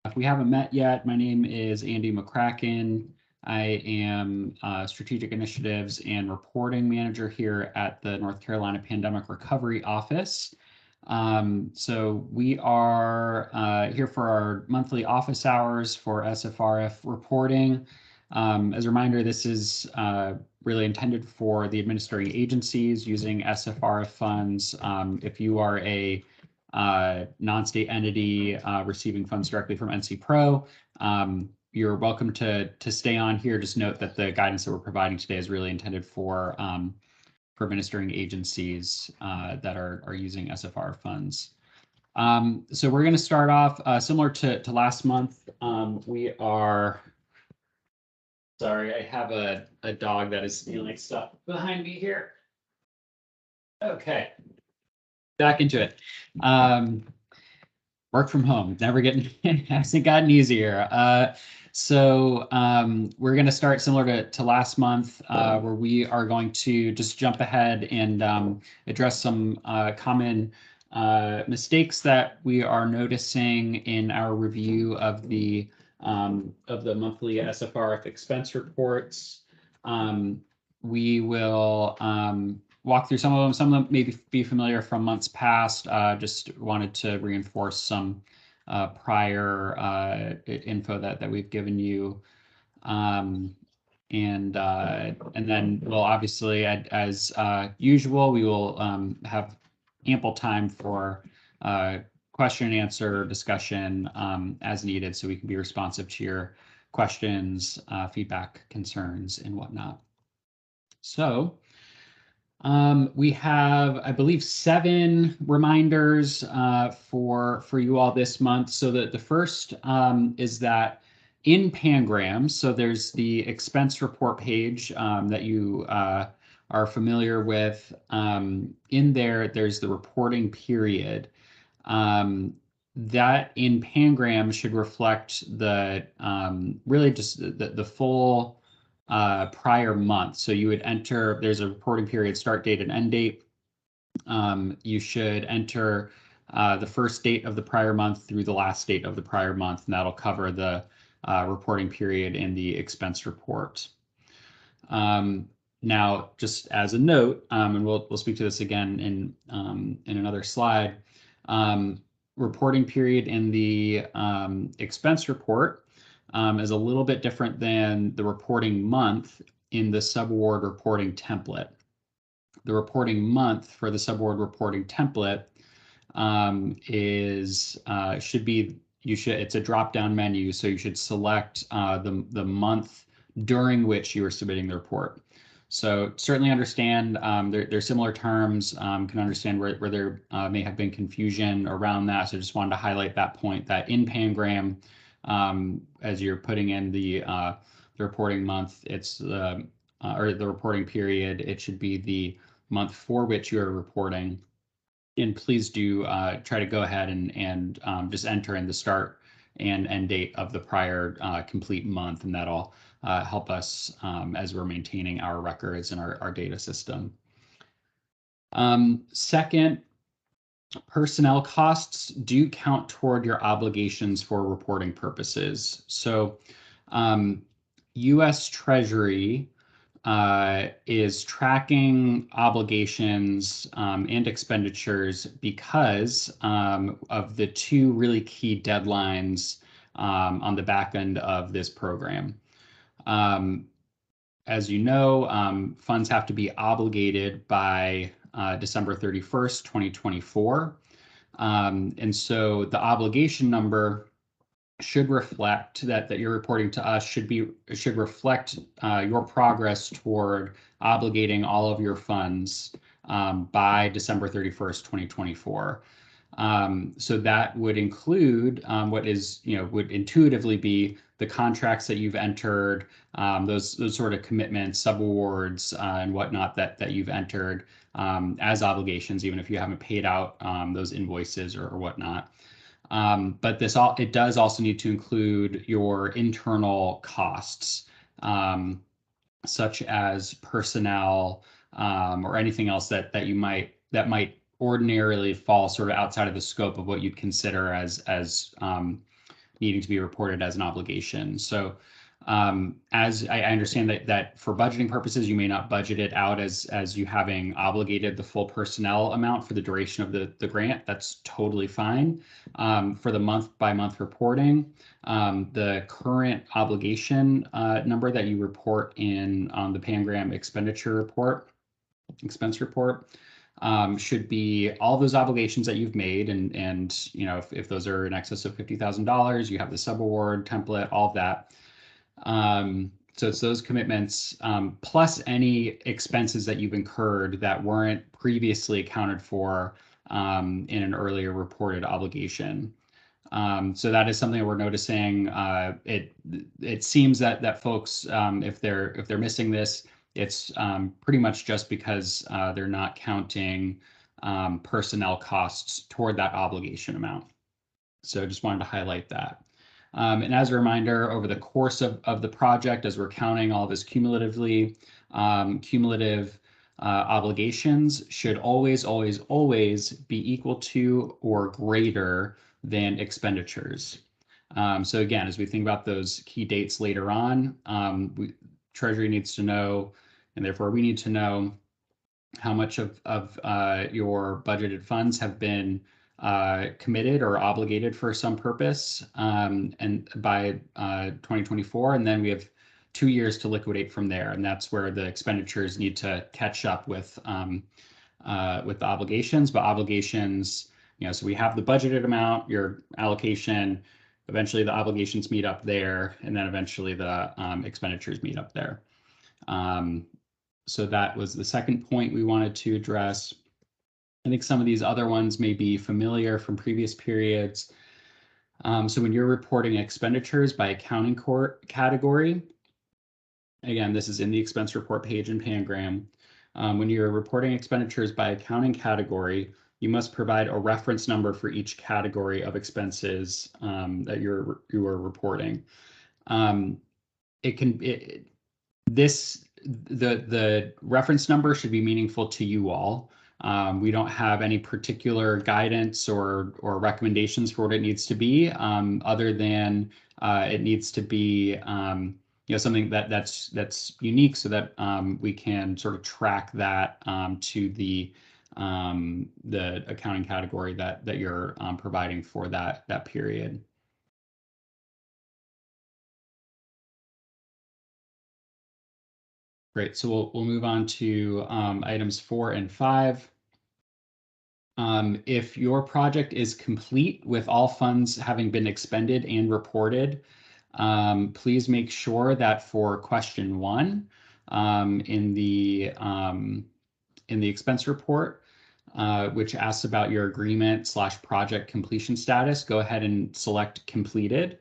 If we haven't met yet, my name is Andy McCracken. I am Strategic Initiatives and Reporting Manager here at the North Carolina Pandemic Recovery Office. So we are here for our monthly office hours for SFRF reporting. As a reminder, this is really intended for the administering agencies using SFRF funds. If you are a non-state entity receiving funds directly from NC Pro, you're welcome to stay on here. Just note that the guidance that we're providing today is really intended for administering agencies that are using SFR funds. So we're going to start off similar to last month. We are, sorry, I have a dog that is stealing stuff behind me here. Okay, back into it. Work from home, never getting, hasn't gotten easier. So we're going to start similar to last month, where we are going to just jump ahead and address some common mistakes that we are noticing in our review of the monthly SFRF expense reports. We will walk through some of them. Some of them may be familiar from months past. Just wanted to reinforce some prior info that we've given you. And then we'll obviously, as usual, we will have ample time for question and answer discussion as needed, so we can be responsive to your questions, feedback, concerns, and whatnot. So we have, I believe, 7 reminders for you all this month. So the first is that in Pangram, so there's the expense report page that you are familiar with. In there, there's the reporting period. That in Pangram should reflect the really just the full prior month. So you would enter, there's a reporting period start date and end date. You should enter the first date of the prior month through the last date of the prior month, and that'll cover the reporting period in the expense report. Now, just as a note, and we'll speak to this again in another slide, reporting period in the expense report is a little bit different than the reporting month in the subaward reporting template. The reporting month for the subaward reporting template it's a drop-down menu, so you should select the month during which you are submitting the report. So certainly understand they're similar terms, can understand where there may have been confusion around that. So just wanted to highlight that point, that in Pangram, as you're putting in the reporting month, it's or the reporting period, it should be the month for which you're reporting. And please do try to go ahead and just enter in the start and end date of the prior complete month, and that'll help us as we're maintaining our records and our data system. Second, personnel costs do count toward your obligations for reporting purposes. So U.S. Treasury is tracking obligations and expenditures because of the 2 really key deadlines on the back end of this program. As you know, funds have to be obligated by December 31st, 2024. And so the obligation number should reflect that you're reporting to us should reflect your progress toward obligating all of your funds by December 31st, 2024. So that would include what is, would intuitively be the contracts that you've entered, those sort of commitments, subawards, and whatnot that you've entered as obligations, even if you haven't paid out those invoices or whatnot. But it does also need to include your internal costs, such as personnel or anything else that might ordinarily fall sort of outside of the scope of what you'd consider as needing to be reported as an obligation. So as I understand that for budgeting purposes, you may not budget it out as you having obligated the full personnel amount for the duration of the grant. That's totally fine. For the month by month reporting, the current obligation number that you report in on the Pangram expenditure report, expense report, should be all those obligations that you've made, and you know, if those are in excess of $50,000, you have the subaward template, all of that. So it's those commitments plus any expenses that you've incurred that weren't previously accounted for in an earlier reported obligation. So that is something that we're noticing. It seems that folks, if they're missing this, it's pretty much just because they're not counting personnel costs toward that obligation amount. So just wanted to highlight that. And as a reminder, over the course of the project, as we're counting all this cumulatively, cumulative obligations should always be equal to or greater than expenditures. So again, as we think about those key dates later on, Treasury needs to know, and therefore we need to know how much of your budgeted funds have been committed or obligated for some purpose, and by 2024, and then we have 2 years to liquidate from there, and that's where the expenditures need to catch up with the obligations. But obligations, you know, so we have the budgeted amount, your allocation, eventually the obligations meet up there, and then eventually the expenditures meet up there. So that was the second point we wanted to address. I think some of these other ones may be familiar from previous periods. So when you're reporting expenditures by accounting category, again, this is in the expense report page in Pangram. When you're reporting expenditures by accounting category, you must provide a reference number for each category of expenses that you are reporting. The reference number should be meaningful to you all. We don't have any particular guidance or recommendations for what it needs to be, other than it needs to be you know, something that's unique, so that we can sort of track that to the accounting category that you're providing for that period. Great. So we'll move on to items 4 and 5. If your project is complete with all funds having been expended and reported, please make sure that for question 1 in the expense report, which asks about your agreement/project completion status, go ahead and select completed.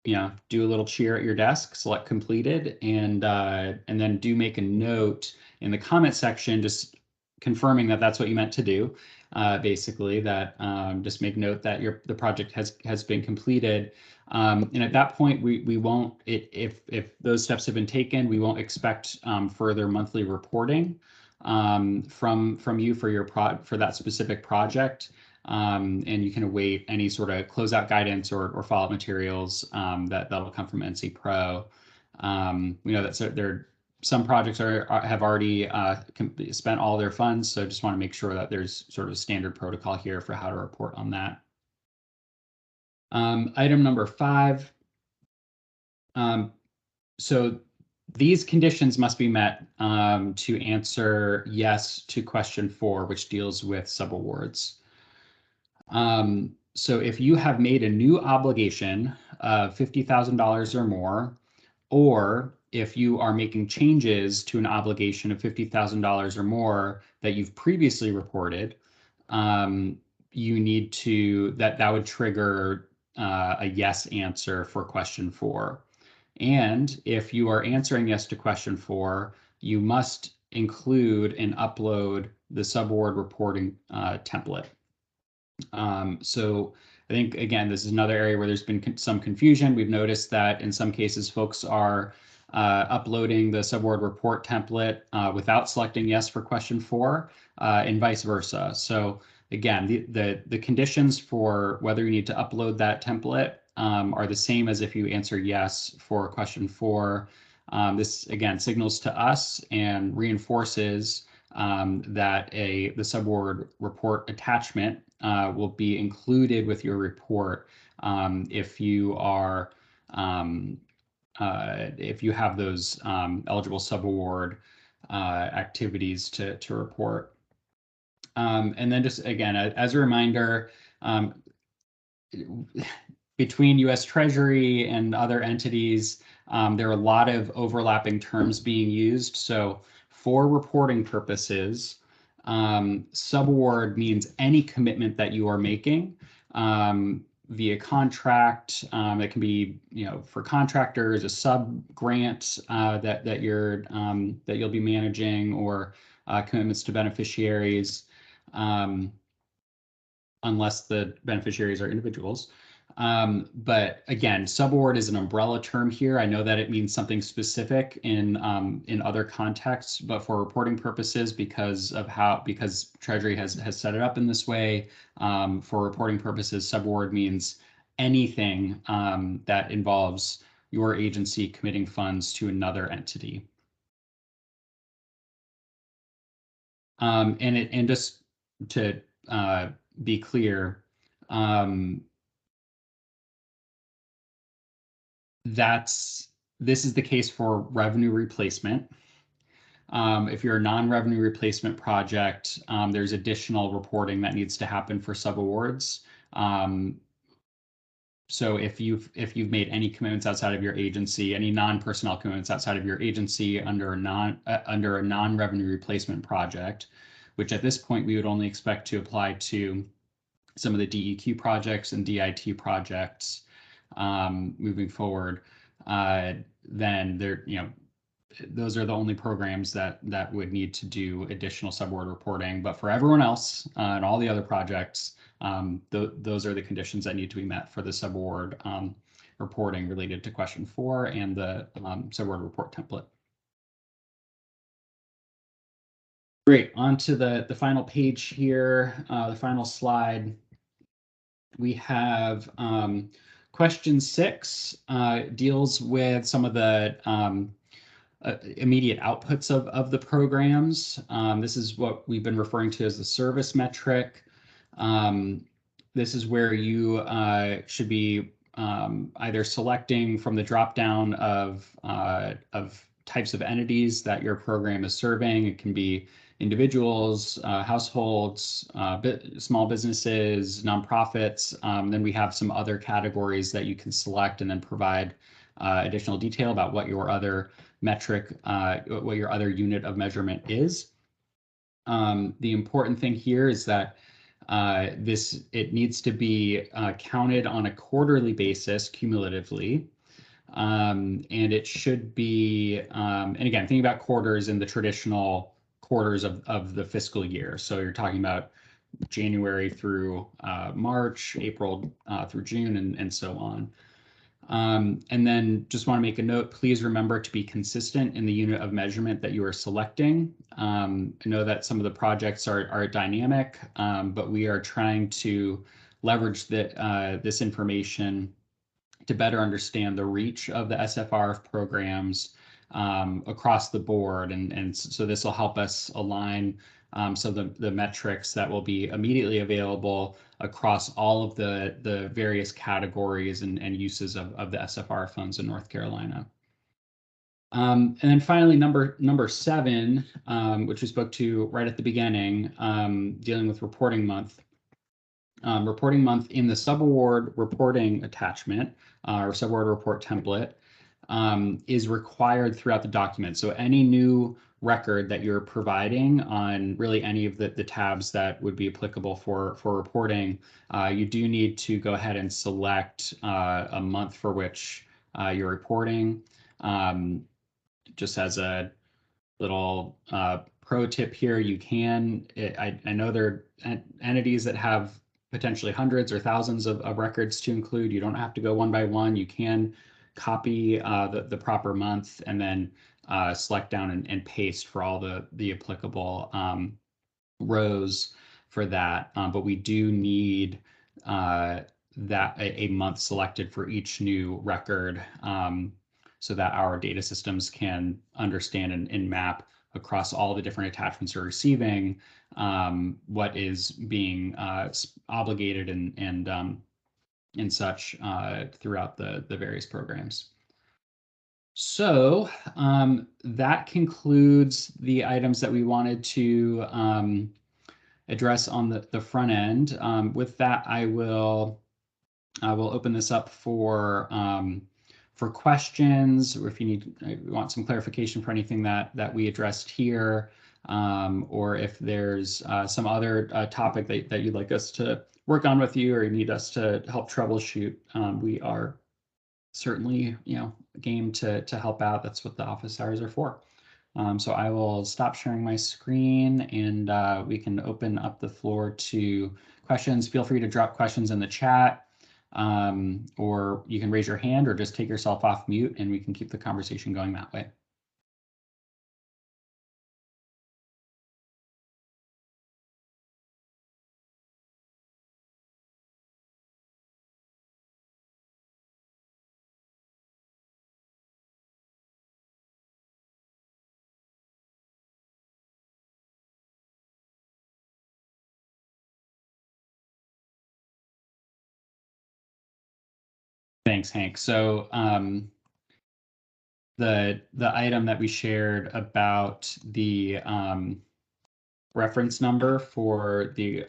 You know, do a little cheer at your desk, select completed, and then do make a note in the comment section, just confirming that that's what you meant to do. Basically, that just make note that the project has been completed, and at that point we won't, if those steps have been taken, we won't expect further monthly reporting from you for that specific project. And you can await any sort of closeout guidance or follow-up materials that will come from NC Pro. We know that some projects have already spent all their funds, so just want to make sure that there's sort of a standard protocol here for how to report on that. Item number 5. So these conditions must be met to answer yes to question 4, which deals with subawards. So if you have made a new obligation of $50,000 or more, or if you are making changes to an obligation of $50,000 or more that you've previously reported, you need to, that would trigger a yes answer for question 4. And if you are answering yes to question 4, you must include and upload the subaward reporting template. So I think, again, this is another area where there's been some confusion. We've noticed that in some cases, folks are uploading the subaward report template without selecting yes for question 4, and vice versa. So again, the conditions for whether you need to upload that template are the same as if you answer yes for question 4. This again signals to us and reinforces that the subaward report attachment will be included with your report if you are if you have those eligible subaward activities to report. And then just again, as a reminder, between US Treasury and other entities, there are a lot of overlapping terms being used. So for reporting purposes, subaward means any commitment that you are making via contract. It can be, for contractors, a sub grant that you'll be managing, or commitments to beneficiaries, unless the beneficiaries are individuals. But again, subaward is an umbrella term here. I know that it means something specific in other contexts, but for reporting purposes, because Treasury has set it up in this way, for reporting purposes, subaward means anything that involves your agency committing funds to another entity. And just to be clear, this is the case for revenue replacement. If you're a non-revenue replacement project, there's additional reporting that needs to happen for subawards. So if you've made any commitments outside of your agency, any non-personnel commitments outside of your agency under a non-revenue replacement project, which at this point we would only expect to apply to some of the DEQ projects and DIT projects moving forward, then those are the only programs that would need to do additional subaward reporting. But for everyone else and all the other projects, those are the conditions that need to be met for the subaward reporting related to question 4 and the subaward report template. Great, on to the final page here, the final slide. We have question 6 deals with some of the immediate outputs of the programs. This is what we've been referring to as the service metric. This is where you should be either selecting from the dropdown of types of entities that your program is serving. It can be individuals, households, small businesses, nonprofits. Then we have some other categories that you can select and then provide additional detail about what your other metric, what your other unit of measurement is. The important thing here is that it needs to be counted on a quarterly basis cumulatively. And it should be, and again, thinking about quarters in the traditional quarters of the fiscal year. So you're talking about January through March, April through June, and so on. And then just want to make a note, please remember to be consistent in the unit of measurement that you are selecting. I know that some of the projects are dynamic, but we are trying to leverage this information to better understand the reach of the SFRF programs across the board. And so this will help us align so the metrics that will be immediately available across all of the various categories and uses of the SFR funds in North Carolina. And then finally, number 7, which we spoke to right at the beginning, dealing with reporting month. Reporting month in the subaward reporting attachment or subaward report template is required throughout the document. So any new record that you're providing on really any of the tabs that would be applicable for reporting, you do need to go ahead and select a month for which you're reporting. Just as a little pro tip here, you can, I know there are entities that have potentially hundreds or thousands of records to include. You don't have to go one by one. You can copy the proper month and then select down and paste for all the applicable rows. for that, but we do need that a month selected for each new record, so that our data systems can understand and map across all the different attachments you're receiving, what is being obligated and such throughout the various programs. So that concludes the items that we wanted to address on the front end. With that, I will open this up for questions, or if you want some clarification for anything that we addressed here, or if there's some other topic that you'd like us to work on with you, or you need us to help troubleshoot, we are certainly game to help out. That's what the office hours are for. So I will stop sharing my screen, and we can open up the floor to questions. Feel free to drop questions in the chat, or you can raise your hand or just take yourself off mute, and we can keep the conversation going that way. Thanks, Hank. So the item that we shared about the reference number for the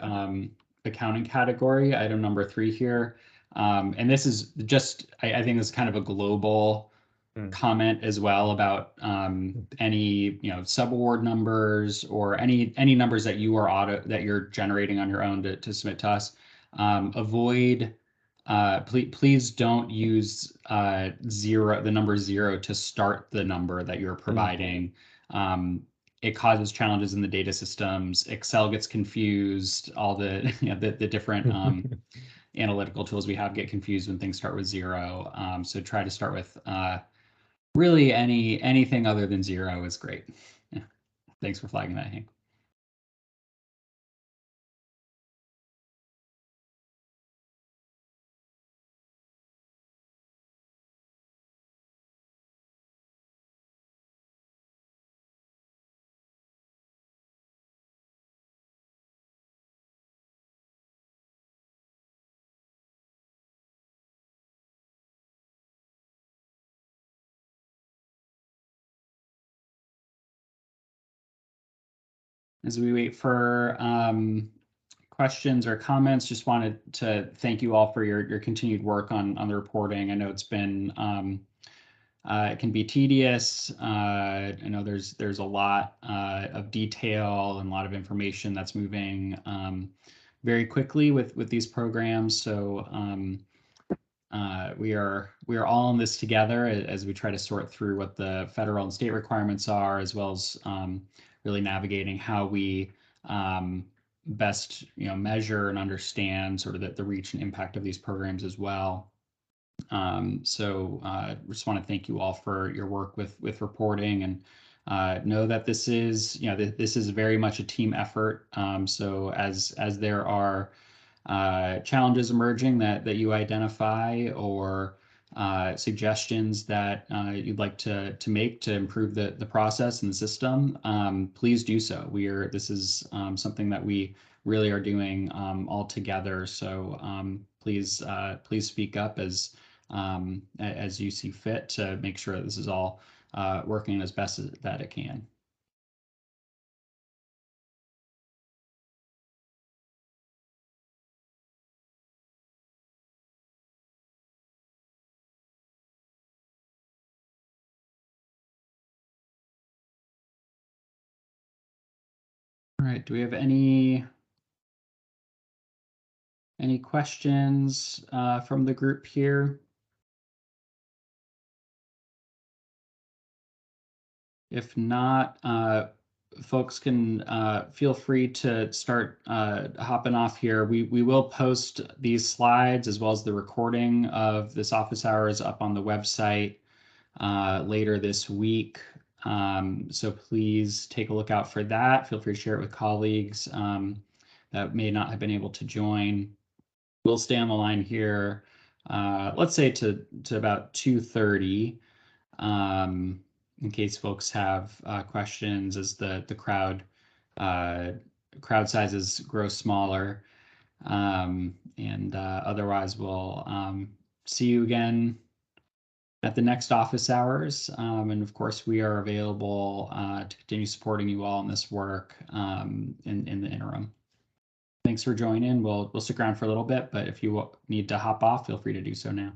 accounting category, item number 3 here, and this is just, I think this is kind of a global comment as well about any subaward numbers or any numbers that you're generating on your own to submit to us. Avoid please don't use the number 0 to start the number that you're providing. It causes challenges in the data systems. Excel gets confused. All the the different analytical tools we have get confused when things start with 0. So try to start with really anything other than 0 is great. Yeah. Thanks for flagging that, Hank. As we wait for questions or comments, just wanted to thank you all for your continued work on the reporting. I know it's been it can be tedious. I know there's a lot of detail and a lot of information that's moving very quickly with these programs. So we are all in this together as we try to sort through what the federal and state requirements are, as well as really navigating how we best measure and understand sort of the reach and impact of these programs as well. So just want to thank you all for your work with reporting, and know that this is this is very much a team effort. So as there are challenges emerging that you identify, or suggestions that you'd like to make to improve the process and the system, please do so. This is something that we really are doing all together. So please speak up as you see fit to make sure that this is all working as best as that it can. All right, do we have any questions from the group here? If not, folks can feel free to start hopping off here. We will post these slides as well as the recording of this office hours up on the website later this week. So please take a look out for that. Feel free to share it with colleagues that may not have been able to join. We'll stay on the line here, let's say to about 2:30, in case folks have questions as the crowd sizes grow smaller. And otherwise, we'll see you again at the next office hours. And of course, we are available to continue supporting you all in this work in the interim. Thanks for joining. We'll stick around for a little bit, but if you need to hop off, feel free to do so now.